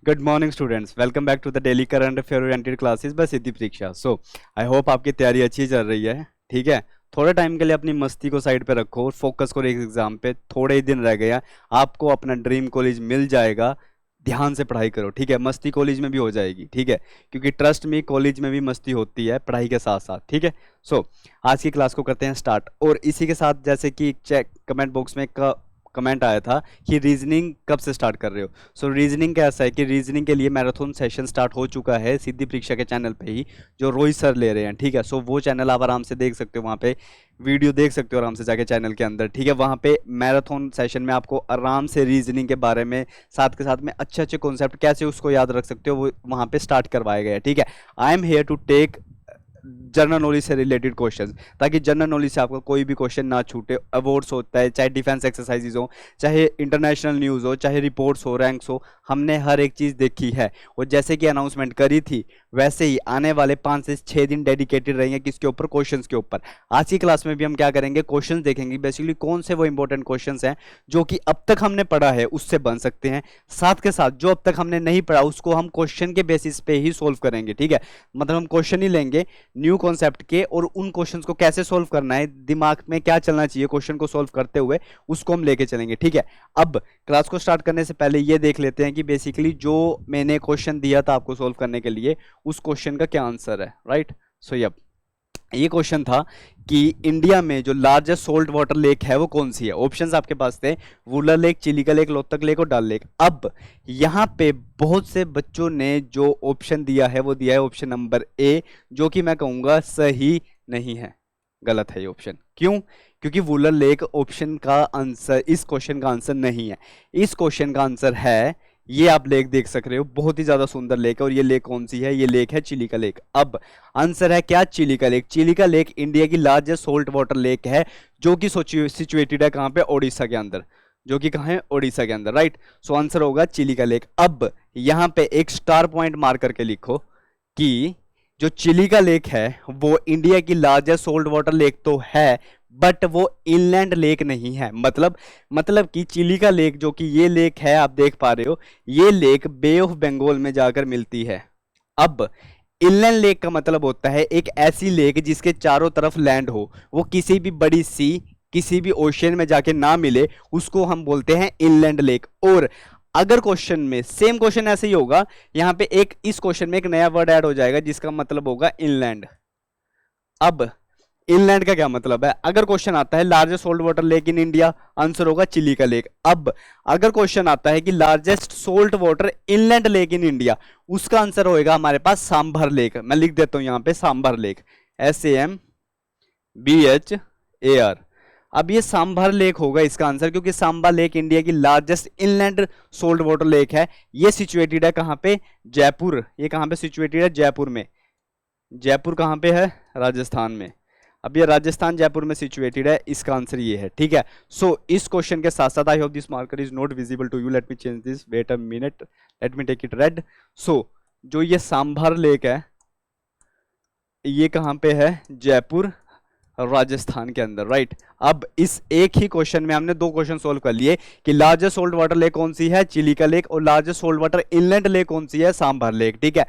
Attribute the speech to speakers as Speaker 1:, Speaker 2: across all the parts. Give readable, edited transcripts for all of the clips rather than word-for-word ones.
Speaker 1: Good morning students, welcome back to the daily current affair oriented classes by Siddhi Pariksha. So I hope आपकी तैयारी अच्छी चल रही है। ठीक है, थोड़े टाइम के लिए अपनी मस्ती को साइड पे रखो और फोकस करो एक एग्जाम पे। थोड़े ही दिन रह गए हैं, आपको अपना ड्रीम कॉलेज मिल जाएगा। ध्यान से पढ़ाई करो, ठीक है। मस्ती कॉलेज में भी हो जाएगी, ठीक है, क्योंकि ट्रस्ट में कॉलेज में भी मस्ती होती है पढ़ाई के साथ साथ, ठीक है। सो आज की क्लास को करते हैं स्टार्ट। और इसी के साथ जैसे कि चेक कमेंट बॉक्स में कमेंट आया था कि रीजनिंग कब से स्टार्ट कर रहे हो। सो रीजनिंग का ऐसा है कि रीजनिंग के लिए मैराथन सेशन स्टार्ट हो चुका है सिद्धि परीक्षा के चैनल पे ही, जो रोहित सर ले रहे हैं, ठीक है। सो वो चैनल आप आराम से देख सकते हो, वहाँ पे वीडियो देख सकते हो आराम से जाके चैनल के अंदर, ठीक है। वहाँ पे मैराथन सेशन में आपको आराम से रीजनिंग के बारे में साथ के साथ में अच्छे अच्छे कॉन्सेप्ट कैसे उसको याद रख सकते हो वो वहाँ पे स्टार्ट करवाया गया है, ठीक है। I am here to take general knowledge से रिलेटेड क्वेश्चंस, ताकि जनरल नॉलेज से आपको कोई भी क्वेश्चन ना छूटे। अवार्ड्स होता है, चाहे डिफेंस एक्सरसाइजेज हो, चाहे इंटरनेशनल न्यूज़ हो, चाहे रिपोर्ट्स हो, रैंक्स हो, हमने हर एक चीज़ देखी है। और जैसे कि अनाउंसमेंट करी थी वैसे ही आने वाले 5 से 6 दिन डेडिकेटेड रहेंगे किसके ऊपर, क्वेश्चंस के ऊपर। आज की क्लास में भी हम क्या करेंगे, क्वेश्चंस देखेंगे। बेसिकली कौन से वो इंपॉर्टेंट क्वेश्चंस हैं जो कि अब तक हमने पढ़ा है उससे बन सकते हैं, साथ के साथ जो अब तक हमने नहीं पढ़ा उसको हम क्वेश्चन के बेसिस पे ही सोल्व करेंगे, ठीक है। मतलब हम क्वेश्चन ही लेंगे न्यू कॉन्सेप्ट के और उन क्वेश्चंस को कैसे सोल्व करना है, दिमाग में क्या चलना चाहिए क्वेश्चन को सोल्व करते हुए, उसको हम लेके चलेंगे, ठीक है। अब क्लास को स्टार्ट करने से पहले ये देख लेते हैं कि बेसिकली जो मैंने क्वेश्चन दिया था आपको सोल्व करने के लिए उस क्वेश्चन का क्या आंसर है, राइट। सो ये क्वेश्चन था कि इंडिया में जो लार्जेस्ट सोल्ट वाटर लेक है वो कौन सी है। ऑप्शंस आपके पास थे, Wular lake, Chilika lake, Loktak lake और डल लेक। अब यहाँ पे बहुत से बच्चों ने जो ऑप्शन दिया है वो दिया है ऑप्शन नंबर ए, जो कि मैं कहूंगा सही नहीं है, गलत है ये ऑप्शन। क्यों? क्योंकि वुलर लेक ऑप्शन का आंसर, इस क्वेश्चन का आंसर नहीं है। इस क्वेश्चन का आंसर है, ये आप लेक देख सक रहे हो, बहुत ही ज्यादा सुंदर लेक है। और ये लेक कौन सी है? ये लेक है चिलिका लेक। अब आंसर है क्या? Chilika lake. Chilika lake India की लार्जेस्ट सोल्ट वाटर लेक है, जो कि सिचुएटेड है कहाँ पे? ओडिशा के अंदर, जो कि कहाँ है? ओडिशा के अंदर, राइट। सो आंसर होगा चिलिका लेक। अब यहाँ पे एक स्टार पॉइंट मार करके लिखो कि जो चिलिका लेक है वो इंडिया की लार्जेस्ट सोल्ट वाटर लेक तो है, बट वो इनलैंड लेक नहीं है। मतलब कि चिलिका लेक जो कि ये लेक है आप देख पा रहे हो, ये लेक बे ऑफ बंगाल में जाकर मिलती है। अब इनलैंड लेक का मतलब होता है एक ऐसी लेक जिसके चारों तरफ लैंड हो, वो किसी भी बड़ी सी, किसी भी ओशियन में जाके ना मिले, उसको हम बोलते हैं इनलैंड लेक। और अगर क्वेश्चन में सेम क्वेश्चन ऐसे ही होगा, यहां पे एक इस क्वेश्चन में एक नया वर्ड ऐड हो जाएगा जिसका मतलब होगा इनलैंड। अब इनलैंड का क्या मतलब है? अगर क्वेश्चन आता है largest salt water lake in India, answer होगा चिलिका लेक। अब अगर क्वेश्चन आता है कि largest salt water inland lake in India, उसका आंसर होएगा हमारे पास सांभर लेक। मैं लिख देता हूं यहां पे सांभर लेक, SAMBHAR। अब ये सांभर लेक होगा इसका आंसर, क्योंकि सांभर लेक इंडिया की largest inland salt water lake है। ये सिचुएटेड है कहां पे? जयपुर। ये कहां पे सिचुएटेड है? जयपुर में। जयपुर कहां पे है? राजस्थान में। अब ये राजस्थान जयपुर में सिचुएटेड है, इसका आंसर ये है, ठीक है। सो इस क्वेश्चन के साथ साथ, I hope this marker is not visible to you, let me change this, wait a minute, let me take it red. So जो ये सांभर लेक है ये कहां पे है? जयपुर, राजस्थान के अंदर, राइट। अब इस एक ही क्वेश्चन में हमने दो क्वेश्चन सोल्व कर लिए कि लार्जेस्ट सोल्ट वाटर लेक कौन सी है? चिलिका लेक। और largest salt water inland lake कौन सी है? सांभर लेक, ठीक है।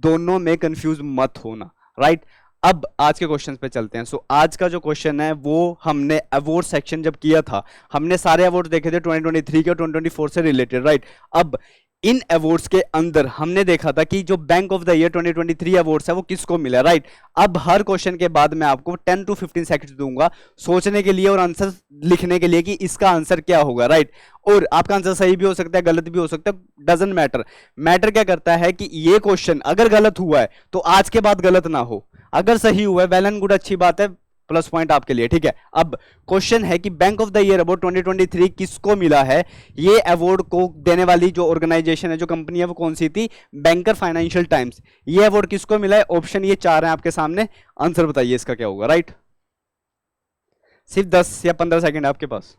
Speaker 1: दोनों में कंफ्यूज मत होना, राइट। अब आज के क्वेश्चंस पे चलते हैं। सो आज का जो क्वेश्चन है वो हमने अवार्ड सेक्शन जब किया था, हमने सारे अवार्ड देखे थे 2023 के और 2024 से रिलेटेड, राइट। अब इन अवार्ड्स के अंदर हमने देखा था कि जो bank of the year 2023 awards है वो किसको मिला, राइट। अब हर क्वेश्चन के बाद मैं आपको 10 to 15 सेकंड्स दूंगा सोचने के लिए और आंसर लिखने के लिए कि इसका आंसर क्या होगा, राइट। और आपका आंसर सही भी हो सकता है, गलत भी हो सकता है, डजंट मैटर। मैटर क्या करता है कि ये क्वेश्चन अगर गलत हुआ है तो आज के बाद गलत ना हो, अगर सही हुआ है वेल एंड गुड, अच्छी बात है, प्लस पॉइंट आपके लिए, ठीक है। अब क्वेश्चन है कि bank of the year award 2023 किसको मिला है? ये अवार्ड को देने वाली जो ऑर्गेनाइजेशन है, जो कंपनी है, वो कौन सी थी? Banker Financial Times. ये अवार्ड किसको मिला है? ऑप्शन ये 4 है आपके सामने, आंसर बताइए इसका क्या होगा, राइट। सिर्फ 10 या 15 सेकेंड आपके पास।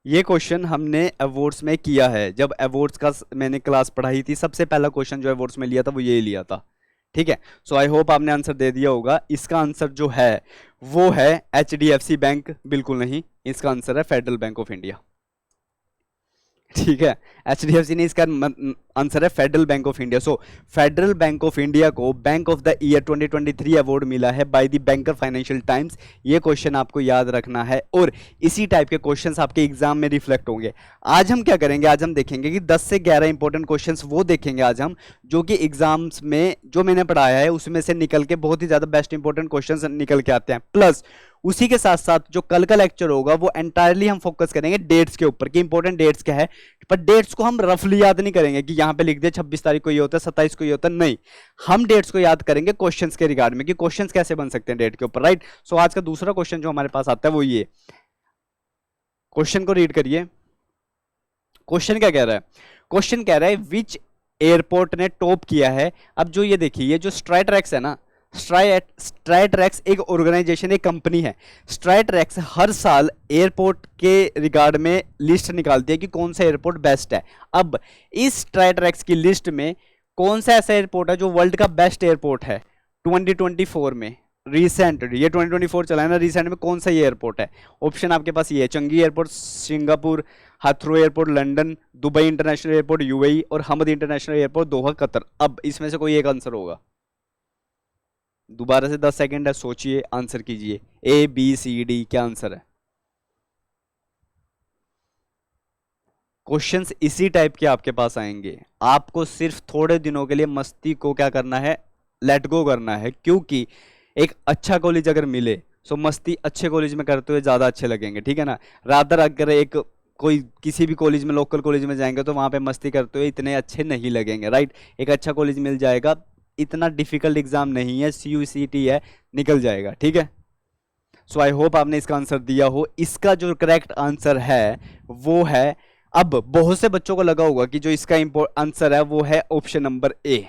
Speaker 1: ये क्वेश्चन हमने अवार्ड्स में किया है, जब अवार्ड्स का मैंने क्लास पढ़ाई थी, सबसे पहला क्वेश्चन जो अवार्ड्स में लिया था वो ये लिया था, ठीक है। सो आई होप आपने आंसर दे दिया होगा। इसका आंसर जो है वो है HDFC बैंक, बिल्कुल नहीं, इसका आंसर है फेडरल बैंक ऑफ इंडिया। ठीक है, HDFC नहीं, इसका आंसर है Federal Bank of India. So Federal Bank of India को bank of the year 2023 award मिला है by the Banker Financial Times. ये क्वेश्चन आपको याद रखना है और इसी टाइप के क्वेश्चंस आपके एग्जाम में रिफ्लेक्ट होंगे। आज हम क्या करेंगे, आज हम देखेंगे कि 10 से 11 इंपॉर्टेंट क्वेश्चंस वो देखेंगे आज हम, जो कि एग्जाम्स में जो मैंने पढ़ाया है उसमें से निकल के बहुत ही ज्यादा बेस्ट इंपॉर्टेंट क्वेश्चंस निकल के आते हैं। प्लस उसी के साथ साथ जो कल का लेक्चर होगा वो एंटायरली हम फोकस करेंगे डेट्स के ऊपर कि इंपॉर्टेंट डेट्स क्या है। पर डेट्स को हम रफली याद नहीं करेंगे कि यहां पे लिख दिया 26 तारीख को ये होता है, 27 को ये होता है, नहीं, हम डेट्स को याद करेंगे क्वेश्चंस के रिगार्ड में कि क्वेश्चंस कैसे बन सकते हैं डेट के ऊपर, राइट। सो आज का दूसरा क्वेश्चन जो हमारे पास आता है वो ये, क्वेश्चन को रीड करिए। क्वेश्चन क्या कह रहा है, क्वेश्चन कह रहा है विच एयरपोर्ट ने टॉप किया है। अब जो ये देखिए, ये जो स्ट्राइट्रैक्स है ना, स्ट्राइट्रैक्स एक ऑर्गेनाइजेशन, एक कंपनी है। स्ट्राइट्रैक्स हर साल एयरपोर्ट के रिगार्ड में लिस्ट निकालती है कि कौन सा एयरपोर्ट बेस्ट है। अब इस स्ट्राइट्रैक्स की लिस्ट में कौन सा ऐसा एयरपोर्ट है जो वर्ल्ड का बेस्ट एयरपोर्ट है 2024 में, रिसेंट, ये 2024 चला है ना, रिसेंट में कौन सा ये एयरपोर्ट है। ऑप्शन आपके पास ये है, Changi airport Singapore, Heathrow airport London, Dubai international airport UAE और Hamad international airport Doha Qatar. अब इसमें से कोई एक आंसर होगा। दोबारा से 10 सेकंड है, सोचिए, आंसर कीजिए। ABCD क्या आंसर है। क्वेश्चंस इसी टाइप के आपके पास आएंगे। आपको सिर्फ थोड़े दिनों के लिए मस्ती को क्या करना है, लेट गो करना है, क्योंकि एक अच्छा कॉलेज अगर मिले सो मस्ती अच्छे कॉलेज में करते हुए ज्यादा अच्छे लगेंगे, ठीक है ना। रादर अगर एक कोई किसी भी कॉलेज में, लोकल कॉलेज में जाएंगे तो वहां पे मस्ती करते हुए इतने अच्छे नहीं लगेंगे, राइट। एक अच्छा कॉलेज मिल जाएगा, इतना डिफिकल्ट एग्जाम नहीं है, CUCT है, निकल जाएगा, ठीक है। सो आई होप आपने इसका आंसर दिया हो। इसका जो करेक्ट आंसर है वो है, अब बहुत से बच्चों को लगा होगा कि जो इसका आंसर है वो है ऑप्शन नंबर A।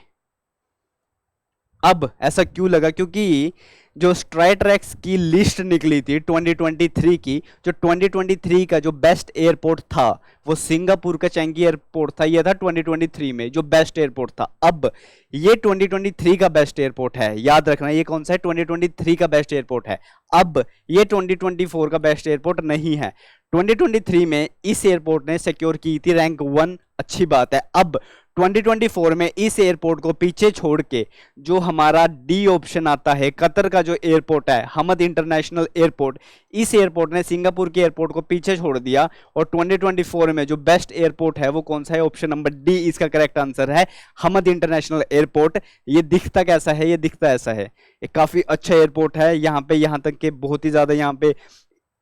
Speaker 1: अब ऐसा क्यों लगा, क्योंकि जो स्ट्राइट्रैक्स की लिस्ट निकली थी 2023 की, जो 2023 का जो बेस्ट एयरपोर्ट था वो सिंगापुर का चैंगी एयरपोर्ट था। ये था 2023 में जो बेस्ट एयरपोर्ट था। अब ये 2023 का बेस्ट एयरपोर्ट है, याद रखना, ये कौन सा है, 2023 का बेस्ट एयरपोर्ट है। अब ये 2024 का बेस्ट एयरपोर्ट नहीं है। 2023 में इस एयरपोर्ट ने सिक्योर की थी रैंक 1, अच्छी बात है। अब 2024 में इस एयरपोर्ट को पीछे छोड़ के जो हमारा D ऑप्शन आता है, कतर का जो एयरपोर्ट है, हमद इंटरनेशनल एयरपोर्ट, इस एयरपोर्ट ने सिंगापुर के एयरपोर्ट को पीछे छोड़ दिया और 2024 में जो बेस्ट एयरपोर्ट है वो कौन सा है, ऑप्शन नंबर D इसका करेक्ट आंसर है, हमद इंटरनेशनल एयरपोर्ट। ये दिखता कैसा है, ये दिखता ऐसा है, ये काफी अच्छा एयरपोर्ट है। यहाँ पे यहाँ तक के बहुत ही ज्यादा यहाँ पे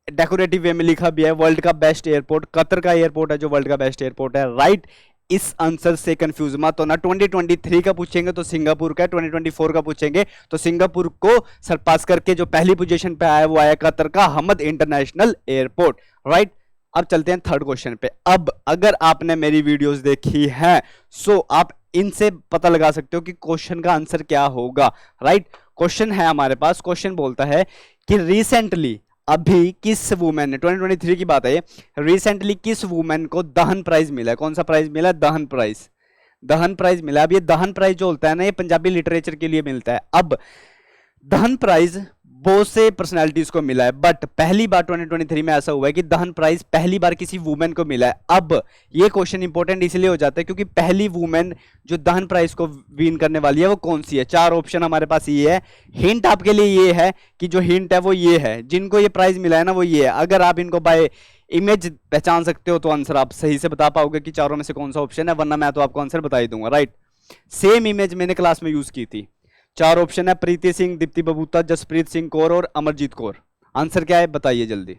Speaker 1: डेकोरेटिव वे में लिखा भी है वर्ल्ड का बेस्ट एयरपोर्ट, कतर का एयरपोर्ट है जो वर्ल्ड का बेस्ट एयरपोर्ट है, राइट। इस आंसर से कंफ्यूज मत होना। 2023 का पूछेंगे तो सिंगापुर का, 2024 का पूछेंगे तो सिंगापुर को सरपास करके जो पहली पोजीशन पे आया वो आया कतर का हमद इंटरनेशनल एयरपोर्ट, राइट। अब चलते हैं थर्ड क्वेश्चन पे। अब अगर आपने मेरी वीडियोस देखी हैं सो आप इनसे पता लगा सकते हो कि क्वेश्चन का आंसर क्या होगा, राइट। क्वेश्चन है हमारे पास, क्वेश्चन बोलता है कि रिसेंटली अभी किस वुमेन ने, 2023 की बात है, रिसेंटली किस वुमेन को दहन प्राइज मिला है। कौन सा प्राइज मिला है, दहन प्राइज, दहन प्राइज मिला। अब ये दहन प्राइज जो होता है ना, ये पंजाबी लिटरेचर के लिए मिलता है। अब दहन प्राइज बहुत से पर्सनालिटीज को मिला है, बट पहली बार 2023 में ऐसा हुआ है कि दहन प्राइज पहली बार किसी वुमेन को मिला है। अब ये क्वेश्चन इंपॉर्टेंट इसलिए हो जाता है क्योंकि पहली वुमेन जो दहन प्राइज को विन करने वाली है वो कौन सी है। 4 ऑप्शन हमारे पास ये है। हिंट आपके लिए ये है कि जो हिंट है वो ये है, जिनको ये प्राइज मिला है ना वो ये है। अगर आप इनको बाय इमेज पहचान सकते हो तो आंसर आप सही से बता पाओगे कि चारों में से कौन सा ऑप्शन है, वरना मैं तो आपको आंसर बता ही दूंगा, राइट। सेम इमेज मैंने क्लास में यूज की थी। 4 ऑप्शन है, प्रीति सिंह, दीप्ति बबूता, जसप्रीत सिंह कौर और अमरजीत कौर। आंसर क्या है बताइए जल्दी।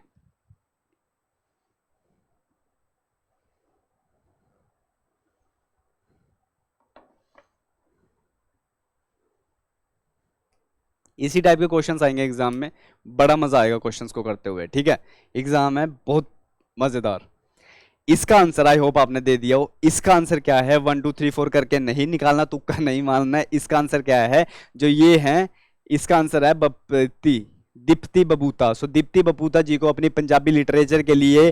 Speaker 1: इसी टाइप के क्वेश्चंस आएंगे एग्जाम में, बड़ा मजा आएगा क्वेश्चंस को करते हुए, ठीक है। एग्जाम है बहुत मजेदार। इसका आंसर आई होप आपने दे दिया हो। इसका आंसर क्या है, 1 2 3 4 करके नहीं निकालना, तुक्का नहीं मारना है। इसका आंसर क्या है, जो ये है, इसका आंसर है दीप्ति बबूता। सो दीप्ति बबूता जी को अपनी पंजाबी लिटरेचर के लिए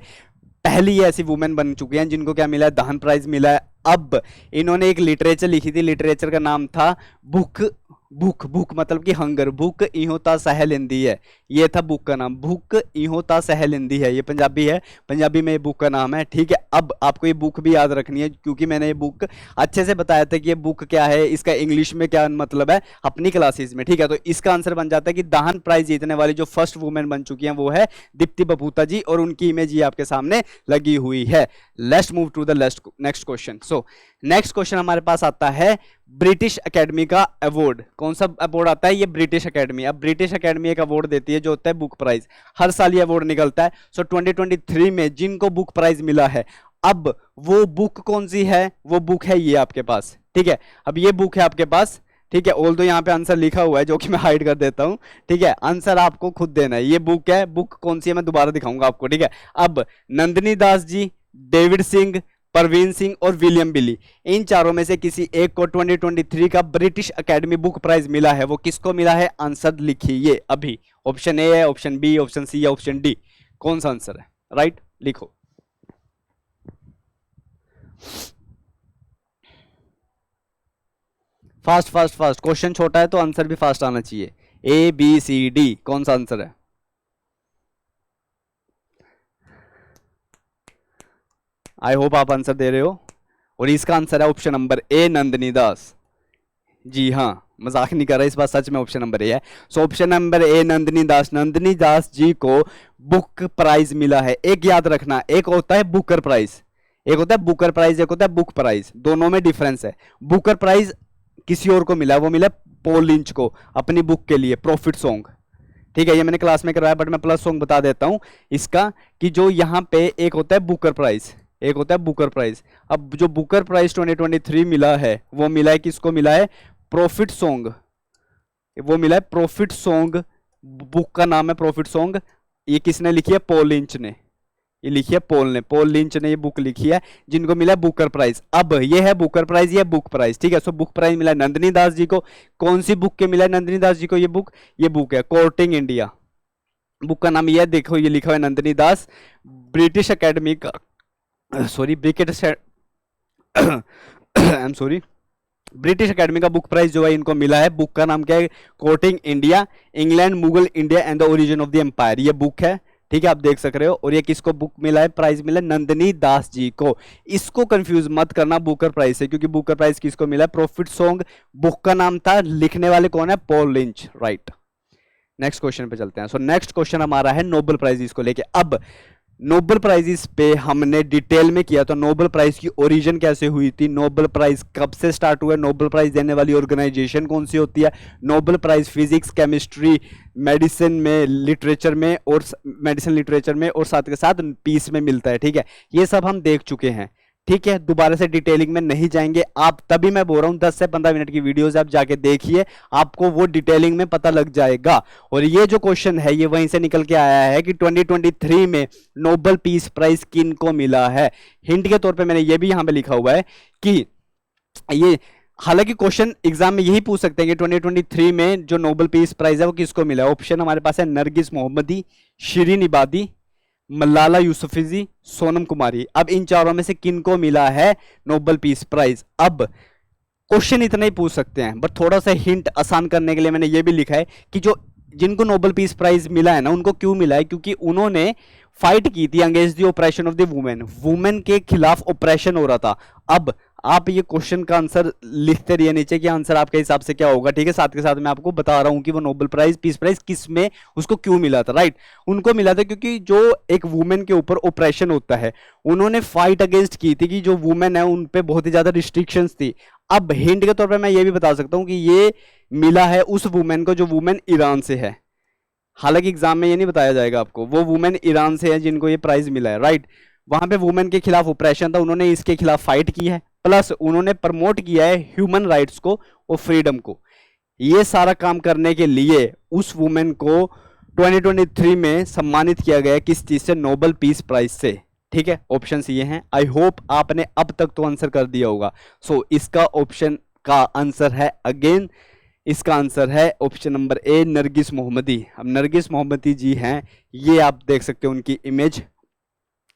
Speaker 1: पहली ऐसी वुमेन बन चुकी हैं जिनको क्या मिला है, दहन प्राइज मिला है। अब इन्होंने एक लिटरेचर लिखी थी, लिटरेचर का नाम था बुक भूख, भूख मतलब कि हंगर, भूख इहोता सहलिंदी है, ये था बुक का नाम, भूख इहोता सहलिंदी है, ये पंजाबी है, पंजाबी में ये बुक का नाम है, ठीक है। अब आपको ये बुक भी याद रखनी है क्योंकि मैंने ये बुक अच्छे से बताया था कि ये बुक क्या है, इसका इंग्लिश में क्या मतलब है अपनी क्लासेस में, ठीक है। तो इसका आंसर बन जाता है कि दाहन प्राइज जीतने वाली जो फर्स्ट वुमेन बन चुकी हैं वो है दीप्ति बपूता जी, और उनकी इमेज ये आपके सामने लगी हुई है। Let's move to the next question. So next question हमारे पास आता है ब्रिटिश एकेडमी का अवार्ड। कौन सा अवार्ड आता है? ये ब्रिटिश एकेडमी। अब ब्रिटिश एकेडमी एक अवार्ड देती है जो होता है बुक प्राइज, हर साल ये अवार्ड निकलता है। सो 2023 में जिनको बुक प्राइज मिला है, अब वो बुक कौन सी है? वो बुक है ये आपके पास, ठीक है। अब ये बुक है आपके पास, ठीक है। ऑल तो यहाँ पे आंसर लिखा हुआ है जो कि मैं हाइड कर देता हूं, ठीक है। आंसर आपको खुद देना है। ये बुक है, बुक कौन सी है मैं दोबारा दिखाऊंगा आपको, ठीक है। अब नंदिनी दास जी, डेविड सिंह, परवीन सिंह और विलियम बिली, इन चारों में से किसी एक को 2023 का ब्रिटिश एकेडमी बुक प्राइज मिला है। वो किसको मिला है? आंसर लिखिए अभी। ऑप्शन ए है, ऑप्शन बी, ऑप्शन सी या ऑप्शन डी? कौन सा आंसर है? राइट, लिखो। फास्ट फास्ट फास्ट, क्वेश्चन छोटा है तो आंसर भी फास्ट आना चाहिए। ए बी सी डी, कौन सा आंसर है? आई होप आप आंसर दे रहे हो, और इसका आंसर है option number A, Nandini Das. जी हाँ, मजाक नहीं कर रहा, इस बार सच में ऑप्शन नंबर ए है। So option number A, Nandini Das. Nandini Das ji को बुक प्राइज मिला है। एक याद रखना, एक होता है बुकर प्राइज, एक होता है बुकर प्राइज, एक होता है बुक प्राइज, दोनों में डिफरेंस है। बुकर प्राइज किसी और को मिला है, वो मिला पॉल लिंच को अपनी बुक के लिए प्रॉफिट सॉन्ग, ठीक है। ये मैंने क्लास में करवाया बट मैं प्लस सॉन्ग बता देता हूं इसका, कि जो यहाँ पे एक होता है बुकर प्राइज, एक होता है बुकर प्राइज। अब जो बुकर प्राइज 2023 मिला है वो मिला है किसको? मिला है प्रॉफिट सॉन्ग, वो मिला है प्रॉफिट सॉन्ग, बुक का नाम है प्रॉफिट सॉन्ग। ये किसने लिखी है? पॉल लिंच ने, ये लिखी है पॉल ने, पॉल लिंच ने ये बुक लिखी है, जिनको मिला है बुकर प्राइज। अब ये है बुकर प्राइज, ये बुक प्राइज, ठीक है। सो बुक प्राइज मिला है नंदिनी दास जी को। कौन सी बुक के मिला है नंदिनी दास जी को ये बुक? ये बुक है कोर्टिंग इंडिया, बुक का नाम ये है, देखो ये लिखा हुआ है नंदिनी दास। ब्रिटिश एकेडमी का, sorry British I am sorry, British academy का बुक प्राइज जो है इनको मिला है। बुक का नाम क्या है? Courting India, England, Mughal India and the origin of the empire, ये बुक है, ठीक है। आप देख सक रहे हो। और ये किसको बुक मिला है? प्राइज मिला है नंदिनी दास जी को। इसको कंफ्यूज मत करना बुकर प्राइज से, क्योंकि बुकर प्राइज किसको मिला है? प्रॉफिट सॉन्ग, बुक का नाम था, लिखने वाले कौन है? Paul lynch, right. Next question पे चलते हैं। सो नेक्स्ट क्वेश्चन हमारा है नोबेल प्राइज को लेके। अब नोबेल प्राइजेस पे हमने डिटेल में किया तो नोबेल प्राइज की ओरिजिन कैसे हुई थी, नोबेल प्राइज कब से स्टार्ट हुआ है, नोबेल प्राइज देने वाली ऑर्गेनाइजेशन कौन सी होती है, Nobel prize physics, chemistry, medicine में, लिटरेचर में, और मेडिसिन लिटरेचर में, और साथ के साथ पीस में मिलता है, ठीक है। ये सब हम देख चुके हैं, ठीक है। दोबारा से डिटेलिंग में नहीं जाएंगे आप, तभी मैं बोल रहा हूं 10 से 15 मिनट की वीडियोस आप जाके देखिए, आपको वो डिटेलिंग में पता लग जाएगा। और ये जो क्वेश्चन है ये वहीं से निकल के आया है कि 2023 में नोबेल पीस प्राइज किन को मिला है। हिंट के तौर पे मैंने ये भी यहां पे लिखा हुआ है कि ये, हालांकि क्वेश्चन एग्जाम में यही पूछ सकते हैं कि 2023 में जो नोबेल पीस प्राइज है वो किसको मिला है। ऑप्शन हमारे पास है नरगिस मोहम्मदी, शिरीन इबादी, मलाला यूसुफजई, सोनम कुमारी। अब इन चारों में से किनको मिला है नोबेल पीस प्राइज? अब क्वेश्चन इतना ही पूछ सकते हैं, बट थोड़ा सा हिंट आसान करने के लिए मैंने ये भी लिखा है कि जो जिनको नोबेल पीस प्राइज मिला है ना, उनको क्यों मिला है? क्योंकि उन्होंने फाइट की थी against the operation of the women, women के खिलाफ ऑपरेशन हो रहा था। अब आप ये क्वेश्चन का आंसर लिखते रहिए नीचे कि आंसर आपके हिसाब से क्या होगा, ठीक है। साथ के साथ मैं आपको बता रहा हूं कि वो नोबेल प्राइज, पीस प्राइज किस में, उसको क्यों मिला था, राइट। उनको मिला था क्योंकि जो एक वुमेन के ऊपर ऑपरेशन होता है, उन्होंने फाइट अगेंस्ट की थी कि जो वुमेन है उन पे बहुत ही ज्यादा रिस्ट्रिक्शंस थी। अब हिंट के तौर पर मैं ये भी बता सकता हूं कि ये मिला है उस वुमेन को जो वुमेन ईरान से है। हालांकि एग्जाम में ये नहीं बताया जाएगा आपको, वो वुमेन ईरान से है जिनको ये प्राइज मिला है, राइट। वहां पे वुमेन के खिलाफ ऑपरेशन था, उन्होंने इसके खिलाफ फाइट की है, प्लस उन्होंने प्रमोट किया है ह्यूमन राइट्स को और फ्रीडम को। ये सारा काम करने के लिए उस वुमेन को 2023 में सम्मानित किया गया किस चीज से? नोबेल पीस प्राइज से, ठीक है। ऑप्शन ये हैं। आई होप आपने अब तक तो आंसर कर दिया होगा। सो इसका ऑप्शन का आंसर है अगेन, इसका आंसर है ऑप्शन नंबर ए, नरगिस मोहम्मदी। अब नरगिस मोहम्मदी जी हैं, ये आप देख सकते हो उनकी इमेज।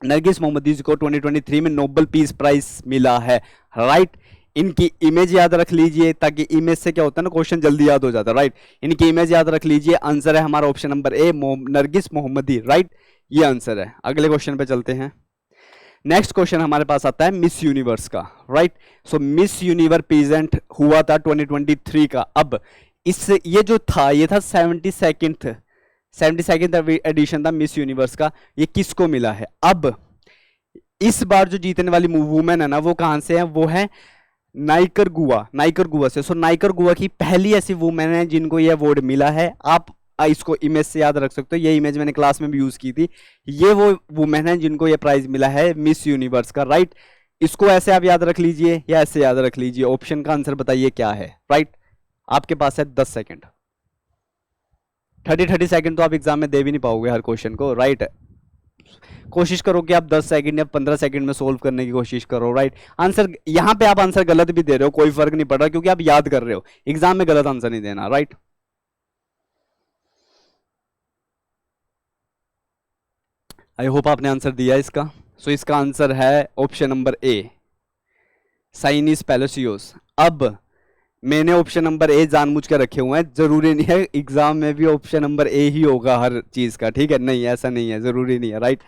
Speaker 1: नरगिस मोहम्मदी जी को 2023 में नोबेल पीस प्राइज मिला है, राइट। इनकी इमेज याद रख लीजिए, ताकि इमेज से क्या होता है ना, क्वेश्चन जल्दी याद हो जाता है, राइट। इनकी इमेज याद रख लीजिए। आंसर है हमारा ऑप्शन नंबर ए, नरगिस मोहम्मदी, राइट, ये आंसर है। अगले क्वेश्चन पे चलते हैं। नेक्स्ट क्वेश्चन हमारे पास आता है मिस यूनिवर्स का, राइट। सो मिस यूनिवर्स प्रेजेंट हुआ था 2023 का। अब इस ये जो था, ये था 72nd एडिशन था मिस यूनिवर्स का। ये किसको मिला है? अब इस बार जो जीतने वाली वुमेन है ना, वो कहां से है? वो है नाइकर गुआ से। सो नाइकर गुआ की पहली ऐसी वुमेन है जिनको ये अवार्ड मिला है। आप इसको इमेज से याद रख सकते हो, ये इमेज मैंने क्लास में भी यूज की थी। ये वो वुमेन है जिनको ये प्राइज मिला है मिस यूनिवर्स का, राइट। इसको ऐसे आप याद रख लीजिए या ऐसे याद रख लीजिए। ऑप्शन का आंसर बताइए क्या है, राइट। आपके पास है 10 सेकेंड। 30 सेकेंड तो आप एग्जाम में दे भी नहीं पाओगे हर क्वेश्चन को, राइट। कोशिश करो कि आप 10 सेकंड या 15 सेकंड में सोल्व करने की कोशिश करो, राइट। आंसर यहां पे आप आंसर गलत भी दे रहे हो, कोई फर्क नहीं पड़ रहा, क्योंकि आप याद कर रहे हो। एग्जाम में गलत आंसर नहीं देना, राइट। आई होप आपने आंसर दिया इसका। सो इसका आंसर है ऑप्शन नंबर ए, साइनिस पैलेसियोस। अब मैंने ऑप्शन नंबर ए जानबूझ के रखे हुए हैं, जरूरी नहीं है एग्जाम में भी ऑप्शन नंबर ए ही होगा हर चीज का, ठीक है। नहीं, ऐसा नहीं है, जरूरी नहीं है, राइट।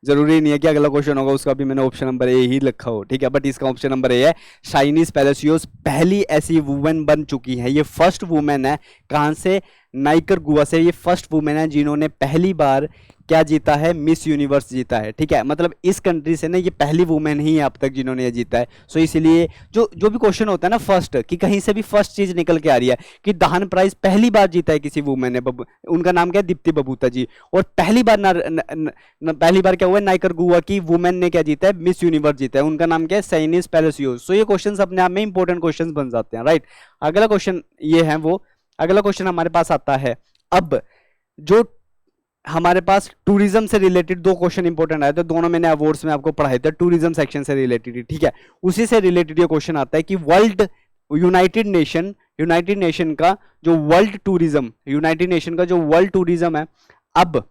Speaker 1: जरूरी नहीं है कि अगला क्वेश्चन होगा उसका भी मैंने ऑप्शन नंबर ए ही लिखा हो, ठीक है। बट इसका ऑप्शन नंबर ए है। शाइनिस पैलेसियोस पहली ऐसी वुमेन बन चुकी है, ये फर्स्ट वुमेन है। कहां से? नाइकर गुआ से। ये फर्स्ट वुमेन है जिन्होंने पहली बार क्या जीता है? मिस यूनिवर्स जीता है, ठीक है। मतलब इस कंट्री से ना ये पहली वुमेन ही है अब तक जिन्होंने ये जीता है। सो इसलिए जो भी क्वेश्चन होता है ना फर्स्ट, कि कहीं से भी फर्स्ट चीज निकल के आ रही है, कि दाहन प्राइज पहली बार जीता है किसी वुमेन ने, उनका नाम क्या है? दीप्ति बबूता जी। और पहली बार क्या हुआ है? नाइकर गुआ की वुमेन ने क्या जीता है? मिस यूनिवर्स जीता है। उनका नाम क्या है? साइनिस पैलेसियोस। सो ये क्वेश्चन अपने आप में इंपॉर्टेंट क्वेश्चन बन जाते हैं, राइट। अगला क्वेश्चन ये है वो। अगला क्वेश्चन हमारे पास आता है। अब जो हमारे पास टूरिज्म से रिलेटेड दो क्वेश्चन इंपॉर्टेंट आए थे, दोनों मैंने अवार्ड्स में आपको पढ़ाए थे, टूरिज्म सेक्शन से रिलेटेड, ठीक है। उसी से रिलेटेड ये क्वेश्चन आता है कि यूनाइटेड नेशन का जो वर्ल्ड टूरिज्म है, अब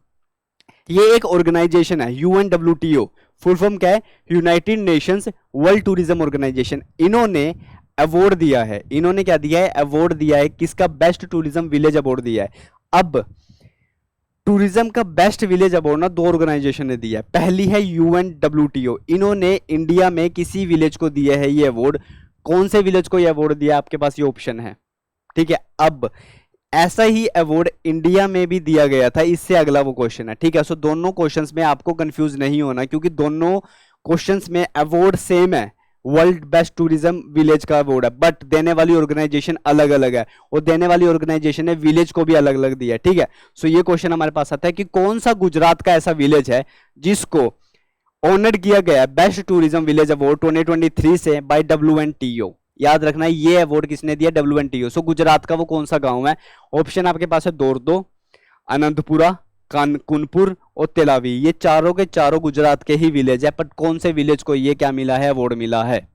Speaker 1: ये एक ऑर्गेनाइजेशन है, UNWTO। फुल फॉर्म क्या है? United Nations World Tourism Organization. इन्होंने अवार्ड दिया है। इन्होंने क्या दिया है? अवार्ड दिया है। किसका? बेस्ट टूरिज्म विलेज अवार्ड दिया है। अब टूरिज्म का बेस्ट विलेज अवार्ड ना दो ऑर्गेनाइजेशन ने दिया है। पहली है UNWTO। इन्होंने इंडिया में किसी विलेज को दिया है ये अवार्ड। कौन से विलेज को ये अवार्ड दिया? आपके पास ये ऑप्शन है, ठीक है। अब ऐसा ही अवार्ड इंडिया में भी दिया गया था, इससे अगला वो क्वेश्चन है, ठीक है। सो दोनों क्वेश्चंस में आपको कंफ्यूज नहीं होना, क्योंकि दोनों क्वेश्चंस में अवार्ड सेम है। वर्ल्ड बेस्ट टूरिज्म विलेज का अवार्ड है, बट देने वाली ऑर्गेनाइजेशन अलग अलग है, और देने वाली ऑर्गेनाइजेशन ने विलेज को भी अलग अलग दिया है, ठीक है। सो ये क्वेश्चन हमारे पास आता है कि कौन सा गुजरात का ऐसा विलेज है जिसको ऑनर किया गया बेस्ट टूरिज्म विलेज अवार्ड 2023 से बाय WNTO। याद रखना ये अवार्ड किसने दिया? WNTO। सो गुजरात का वो कौन सा गांव है? ऑप्शन आपके पास है दोरदो, अनंतपुरा, कानपुर और तेलावी। ये चारों के चारों गुजरात के ही विलेज है, बट कौन से विलेज को ये क्या मिला है? अवार्ड मिला है।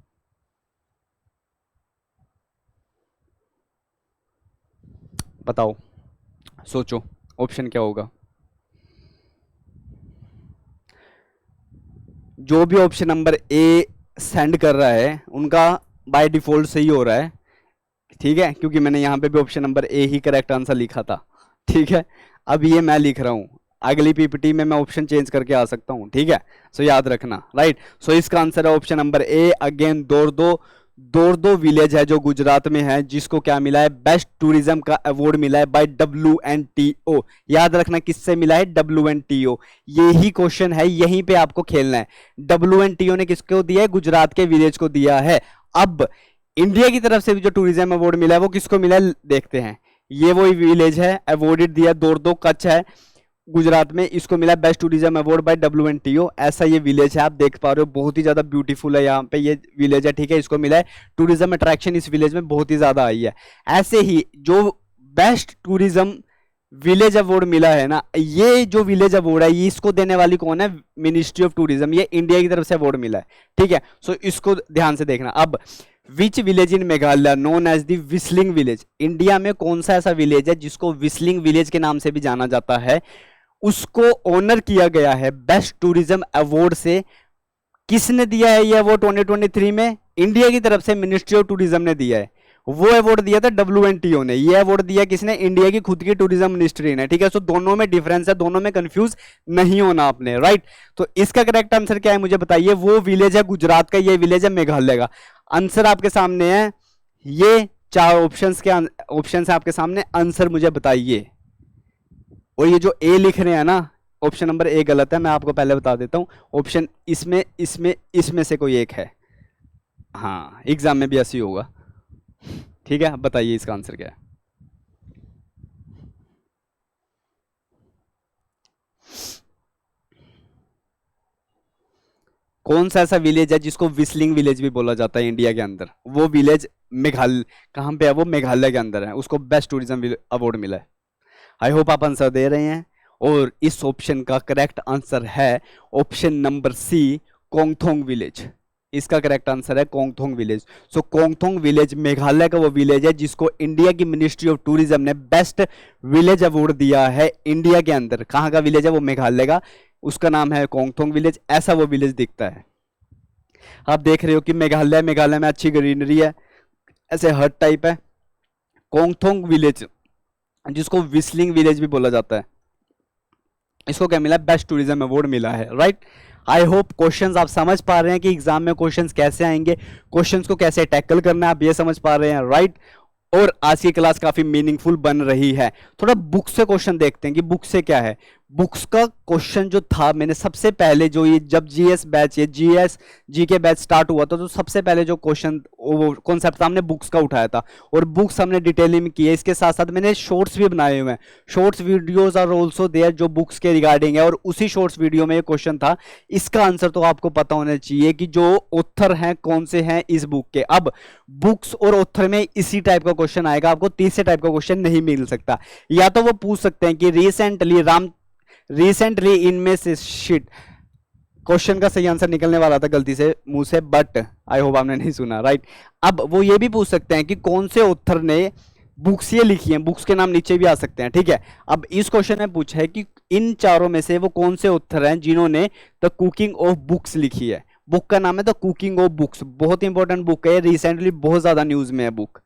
Speaker 1: बताओ, सोचो, ऑप्शन क्या होगा? जो भी ऑप्शन नंबर ए सेंड कर रहा है उनका बाय डिफॉल्ट सही हो रहा है, ठीक है, क्योंकि मैंने यहां पे भी ऑप्शन नंबर ए ही करेक्ट आंसर लिखा था, ठीक है। अब ये मैं लिख रहा हूं, अगली पीपीटी में मैं ऑप्शन चेंज करके आ सकता हूं, ठीक है। सो याद रखना, राइट। सो इसका आंसर है option number A. Again Dhordo village है जो गुजरात में है, जिसको क्या मिला है? बेस्ट टूरिज्म का अवार्ड मिला है बाय WNTO। याद रखना किससे मिला है? WNTO। यही क्वेश्चन है, यहीं पे आपको खेलना है। WNTO ने किसको दिया है? गुजरात के विलेज को दिया है। अब इंडिया की तरफ से भी जो टूरिज्म अवार्ड मिला है वो किसको मिला है? देखते हैं। ये वही विलेज है, अवार्डेड दिया दोरदो, कच्छ है गुजरात में, इसको मिला best tourism award bye WNTO। ऐसा ये विलेज है, आप देख पा रहे हो, बहुत ही ज्यादा ब्यूटीफुल है यहाँ पे ये विलेज है, ठीक है। इसको मिला है टूरिज्म अट्रैक्शन इस विलेज में बहुत ही ज्यादा आई है। ऐसे ही जो बेस्ट टूरिज्म विलेज अवार्ड मिला है ना, ये जो विलेज अवार्ड है ये इसको देने वाली कौन है? Ministry of tourism. ये इंडिया की तरफ से अवार्ड मिला है, ठीक है। सो इसको ध्यान से देखना। अब which village in Meghalaya known as the whistling village? India में कौन सा ऐसा विलेज है जिसको विस्लिंग विलेज के नाम से भी जाना जाता है? उसको ऑनर किया गया है बेस्ट टूरिज्म अवार्ड से किसने दिया है ये अवार्ड 2023 में? इंडिया की तरफ से मिनिस्ट्री ऑफ टूरिज्म ने दिया है। वो अवार्ड दिया था WNTO ने, ये अवार्ड दिया किसने? इंडिया की खुद की टूरिज्म मिनिस्ट्री ने, ठीक है। सो दोनों में डिफरेंस है, दोनों में कंफ्यूज नहीं होना आपने, राइट। तो इसका करेक्ट आंसर क्या है मुझे बताइए। वो विलेज है गुजरात का, ये विलेज है मेघालय का। आंसर आपके सामने है, ये चार ऑप्शंस के ऑप्शन है आपके सामने, आंसर मुझे बताइए। और ये जो ए लिख रहे हैं ना, ऑप्शन नंबर ए गलत है, मैं आपको पहले बता देता हूं। ऑप्शन इसमें इसमें इसमें से कोई एक है। हाँ, एग्जाम में भी ऐसे ही होगा, ठीक है। अब बताइए इसका आंसर क्या है। कौन सा ऐसा विलेज है जिसको विस्लिंग विलेज भी बोला जाता है इंडिया के अंदर? वो विलेज मेघालय, कहाँ पे है वो? मेघालय के अंदर है, उसको बेस्ट टूरिज्म अवार्ड मिला है। आई होप आप आंसर दे रहे हैं। और इस ऑप्शन का करेक्ट आंसर है option number C, Kongthong village. इसका करेक्ट आंसर है Kongthong village. So Kongthong village Meghalaya का वो विलेज है जिसको इंडिया की मिनिस्ट्री ऑफ टूरिज्म ने बेस्ट विलेज अवार्ड दिया है इंडिया के अंदर। कहाँ का विलेज है वो? मेघालय का, उसका नाम है कोंगथोंग विलेज। ऐसा वो विलेज दिखता है। आप देख रहे हो कि मेघालय में अच्छी ग्रीनरी है, ऐसे हट टाइप है। कोंगथोंग विलेज जिसको विस्लिंग विलेज भी बोला जाता है, इसको क्या मिला? बेस्ट टूरिज्म अवार्ड मिला है, राइट। आई होप क्वेश्चंस आप समझ पा रहे हैं कि एग्जाम में क्वेश्चंस कैसे आएंगे, क्वेश्चंस को कैसे टैकल करना है, आप ये समझ पा रहे हैं, राइट। और आज की क्लास काफी मीनिंगफुल बन रही है। थोड़ा बुक से क्वेश्चन देखते हैं कि बुक से क्या है। बुक्स का क्वेश्चन जो था, मैंने सबसे पहले जो ये जब जीएस बैच, ये जीके बैच स्टार्ट हुआ था, तो सबसे पहले जो क्वेश्चन वो कॉन्सेप्ट हमने बुक्स का उठाया था, और बुक्स हमने डिटेलिंग में की है। इसके साथ साथ मैंने शॉर्ट्स भी बनाए हुए हैं, shorts videos are also there जो बुक्स के रिगार्डिंग है। और उसी शॉर्ट्स वीडियो में ये क्वेश्चन था। इसका आंसर तो आपको पता होना चाहिए कि जो ऑथर हैं कौन से हैं इस बुक के। अब बुक्स और ऑथर में इसी टाइप का क्वेश्चन आएगा, आपको तीसरे टाइप का क्वेश्चन नहीं मिल सकता। या तो वो पूछ सकते हैं कि रिसेंटली इनमें से शिट, क्वेश्चन का सही आंसर निकलने वाला था गलती से मुंह से, बट आई होप आपने नहीं सुना, राइट। अब वो ये भी पूछ सकते हैं कि कौन से ऑथर ने बुक्स ये लिखी हैं, बुक्स के नाम नीचे भी आ सकते हैं, ठीक है। अब इस क्वेश्चन में पूछा है कि इन चारों में से वो कौन से ऑथर हैं जिन्होंने द कुकिंग ऑफ बुक्स लिखी है। बुक का नाम है द कुकिंग ऑफ बुक्स, बहुत इंपॉर्टेंट बुक है, रिसेंटली बहुत ज्यादा न्यूज में है बुक।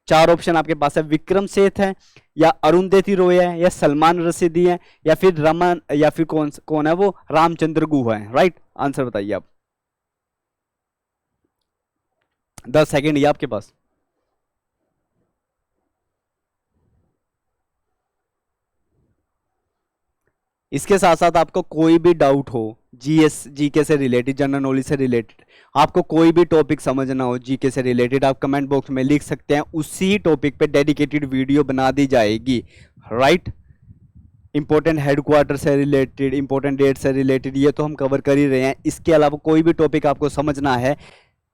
Speaker 1: चार ऑप्शन आपके पास है, विक्रम सेठ है, या अरुंधति रॉय है, या सलमान रशीदी है, या फिर रमन, या फिर कौन है वो? रामचंद्र गुहा है, राइट। आंसर बताइए आप। 10 सेकेंड ये आपके पास। इसके साथ साथ आपको कोई भी डाउट हो जीएस जीके से रिलेटेड, जनरल नॉलेज से रिलेटेड, आपको कोई भी टॉपिक समझना हो जीके से रिलेटेड, आप कमेंट बॉक्स में लिख सकते हैं, उसी टॉपिक पे डेडिकेटेड वीडियो बना दी जाएगी, राइट। इंपॉर्टेंट हेडक्वार्टर से रिलेटेड, इंपॉर्टेंट डेट से रिलेटेड, ये तो हम कवर कर ही रहे हैं। इसके अलावा कोई भी टॉपिक आपको समझना है,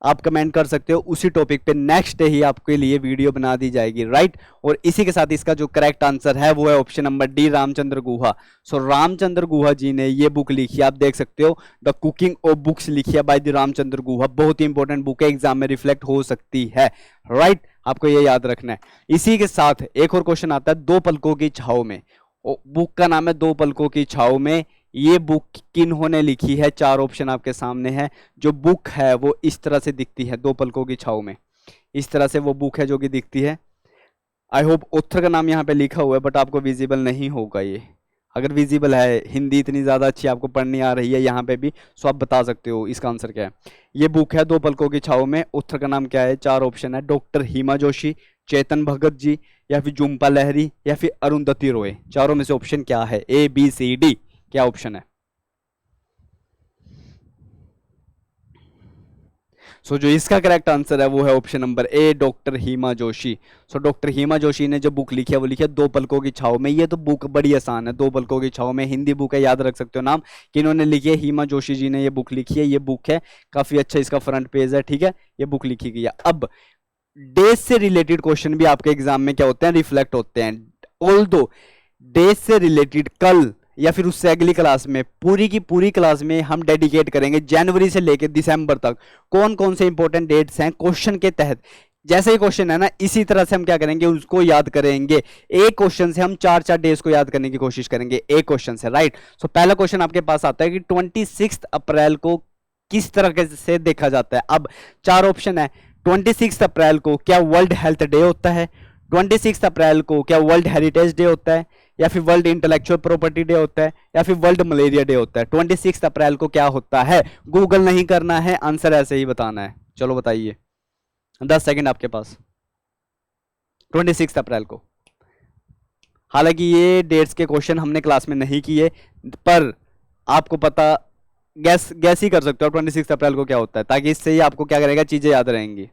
Speaker 1: आप कमेंट कर सकते हो, उसी टॉपिक पे नेक्स्ट डे ही आपके लिए वीडियो बना दी जाएगी, राइट। और इसी के साथ इसका जो करेक्ट आंसर है वो है option number D, Ramachandra Guha. सो रामचंद्र गुहा जी ने ये बुक लिखी है, आप देख सकते हो, द कुकिंग ऑफ बुक्स लिखी है बाय द रामचंद्र गुहा। बहुत ही इंपॉर्टेंट बुक है, एग्जाम में रिफ्लेक्ट हो सकती है, राइट। आपको ये याद रखना है। इसी के साथ एक और क्वेश्चन आता है, दो पलकों की छाव में। बुक का नाम है दो पलकों की छाव में। ये बुक किन्होंने लिखी है? चार ऑप्शन आपके सामने है। जो बुक है वो इस तरह से दिखती है, दो पलकों की छाव में, इस तरह से वो बुक है जो कि दिखती है। आई होप ऑथर का नाम यहाँ पे लिखा हुआ है, बट आपको विजिबल नहीं होगा ये। अगर विजिबल है, हिंदी इतनी ज़्यादा अच्छी आपको पढ़नी आ रही है यहाँ पे भी, सो आप बता सकते हो इसका आंसर क्या है। ये बुक है दो पलकों की छाव में। ऑथर का नाम क्या है? चार ऑप्शन है, डॉक्टर हिमा जोशी, चेतन भगत जी, या फिर झुम्पा लाहिरी, या फिर अरुंधति रॉय। चारों में से ऑप्शन क्या है? ABCD, क्या ऑप्शन है? सो जो इसका करेक्ट आंसर है वो है option number A, doctor Hima Joshi. So doctor Hima Joshi ने जो बुक लिखी है वो लिखी है दो पलकों की छाव में। ये तो बुक बड़ी आसान है, दो पलकों की छाव में, हिंदी बुक है, याद रख सकते हो नाम कि इन्होंने लिखी है, हिमा जोशी जी ने ये बुक लिखी है। ये बुक है काफी अच्छा, इसका फ्रंट पेज है, ठीक है। ये बुक लिखी गई है। अब डेज से रिलेटेड क्वेश्चन भी आपके एग्जाम में क्या होते हैं? रिफ्लेक्ट होते हैं। ऑल्दो डेज से रिलेटेड कल या फिर उससे अगली क्लास में, पूरी की पूरी क्लास में हम डेडिकेट करेंगे जनवरी से लेकर दिसंबर तक कौन कौन से इंपॉर्टेंट डेट्स हैं क्वेश्चन के तहत। जैसे ही क्वेश्चन है ना, इसी तरह से हम क्या करेंगे, उसको याद करेंगे। एक क्वेश्चन से हम चार चार डेज को याद करने की कोशिश करेंगे, एक क्वेश्चन से, राइट। सो पहला क्वेश्चन आपके पास आता है कि 26 अप्रैल को किस तरह से देखा जाता है। अब चार ऑप्शन है। 26 अप्रैल को क्या वर्ल्ड हेल्थ डे होता है, 26 अप्रैल को क्या वर्ल्ड हेरिटेज डे होता है, या फिर वर्ल्ड इंटेलेक्चुअल प्रॉपर्टी डे होता है, या फिर वर्ल्ड मलेरिया डे होता है। 26 अप्रैल को क्या होता है, गूगल नहीं करना है, आंसर ऐसे ही बताना है। चलो बताइए, 10 सेकंड आपके पास। 26 अप्रैल को, हालांकि ये डेट्स के क्वेश्चन हमने क्लास में नहीं किए, पर आपको पता गैस ही कर सकते हो 26 अप्रैल को क्या होता है, ताकि इससे ही आपको क्या करेगा, चीजें याद रहेंगी।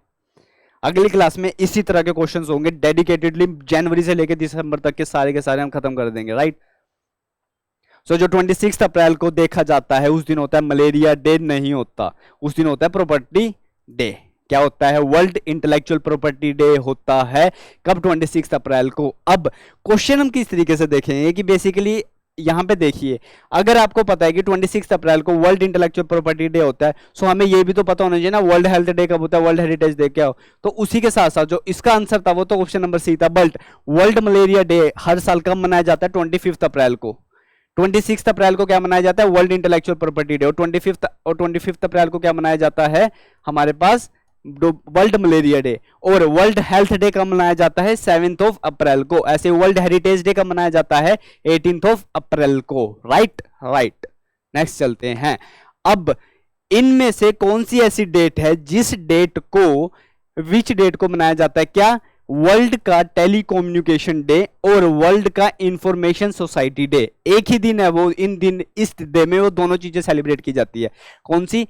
Speaker 1: अगली क्लास में इसी तरह के क्वेश्चंस होंगे डेडिकेटेडली, जनवरी से लेकर दिसंबर तक के सारे हम खत्म कर देंगे, राइट। सो जो 26 अप्रैल को देखा जाता है उस दिन होता है मलेरिया डे, नहीं होता, उस दिन होता है प्रॉपर्टी डे। क्या होता है, वर्ल्ड इंटेलेक्चुअल प्रॉपर्टी डे होता है कब, 26 अप्रैल को। अब क्वेश्चन हम किस तरीके से देखेंगे कि बेसिकली यहां पे देखिए, अगर आपको पता है कि 26 अप्रैल को वर्ल्ड इंटेलेक्चुअल प्रॉपर्टी डे होता है, सो हमें ये भी तो पता होना चाहिए ना वर्ल्ड हेल्थ डे कब होता है, वर्ल्ड हेरिटेज डे क्या हो। तो उसी के साथ साथ जो इसका आंसर था वो तो ऑप्शन नंबर सी था, बट वर्ल्ड मलेरिया डे हर साल कब मनाया जाता है, 25 अप्रैल को। 26 अप्रैल को क्या मनाया जाता है, वर्ल्ड इंटेलेक्चुअल प्रॉपर्टी डे, और 25 अप्रैल को क्या मनाया जाता है हमारे पास, वर्ल्ड मलेरिया डे। और वर्ल्ड हेल्थ डे कब मनाया जाता है, 7 अप्रैल को। ऐसे वर्ल्ड हेरिटेज डे कब मनाया जाता है, 18 अप्रैल को, राइट। नेक्स्ट चलते हैं। अब इनमें से कौन सी ऐसी डेट है जिस डेट को, विच डेट को मनाया जाता है, क्या, वर्ल्ड का टेलीकम्युनिकेशन डे और वर्ल्ड का इंफॉर्मेशन सोसाइटी डे एक ही दिन है, वो इन दिन इस डे में वो दोनों चीजें सेलिब्रेट की जाती है। कौन सी,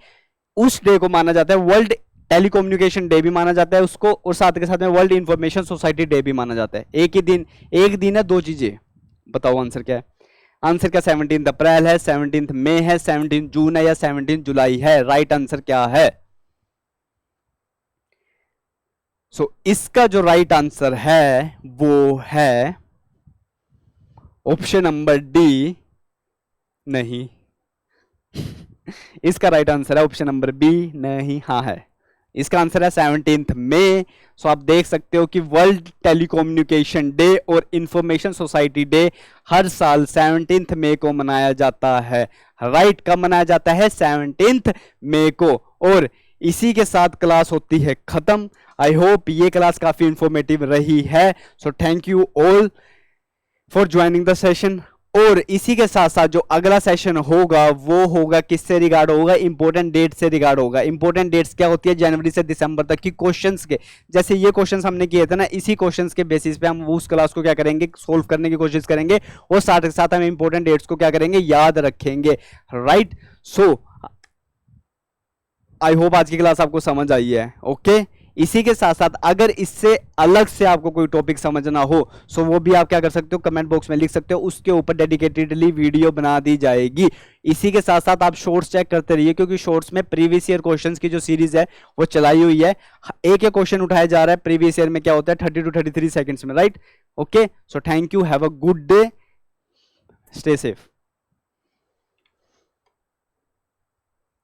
Speaker 1: उस डे को माना जाता है वर्ल्ड टेलीकम्युनिकेशन डे भी माना जाता है उसको, और साथ के साथ में वर्ल्ड इंफॉर्मेशन सोसाइटी डे भी माना जाता है। एक ही दिन, एक दिन है, दो चीजें। बताओ आंसर क्या है, आंसर क्या, 17 अप्रैल है, 17 मई है, 17 जून है, या 17 जुलाई है। राइट आंसर क्या है, सो इसका जो राइट आंसर है वो है ऑप्शन नंबर डी, नहीं इसका राइट आंसर है ऑप्शन नंबर बी, नहीं, हाँ है। इसका आंसर है 17 मई। सो आप देख सकते हो कि वर्ल्ड टेलीकम्युनिकेशन डे और इंफॉर्मेशन सोसाइटी डे हर साल 17 मई को मनाया जाता है। राइट, कब मनाया जाता है, 17 मई को। और इसी के साथ क्लास होती है खत्म। आई होप ये क्लास काफी इंफॉर्मेटिव रही है। So thank you all for joining the session. और इसी के साथ साथ जो अगला सेशन होगा वो होगा किससे रिगार्ड होगा, इंपॉर्टेंट डेट से रिगार्ड होगा। इंपॉर्टेंट डेट्स क्या होती है, जनवरी से दिसंबर तक की क्वेश्चंस के, जैसे ये क्वेश्चंस हमने किए थे ना, इसी क्वेश्चंस के बेसिस पे हम उस क्लास को क्या करेंगे, सोल्व करने की कोशिश करेंगे, और साथ के साथ हम इंपॉर्टेंट डेट्स को क्या करेंगे, याद रखेंगे। राइट, सो आई होप आज की क्लास आपको समझ आई है। ओके, इसी के साथ साथ अगर इससे अलग से आपको कोई टॉपिक समझना हो सो वो भी आप क्या कर सकते हो, कमेंट बॉक्स में लिख सकते हो, उसके ऊपर डेडिकेटेडली वीडियो बना दी जाएगी। इसी के साथ साथ आप शॉर्ट्स चेक करते रहिए, क्योंकि शॉर्ट्स में प्रीवियस ईयर क्वेश्चंस की जो सीरीज है वो चलाई हुई है। एक क्वेश्चन उठाया जा रहा है प्रीवियस ईयर में, क्या होता है 30 to 33 सेकंड्स में। Right, okay, so thank you, have a good day, stay safe.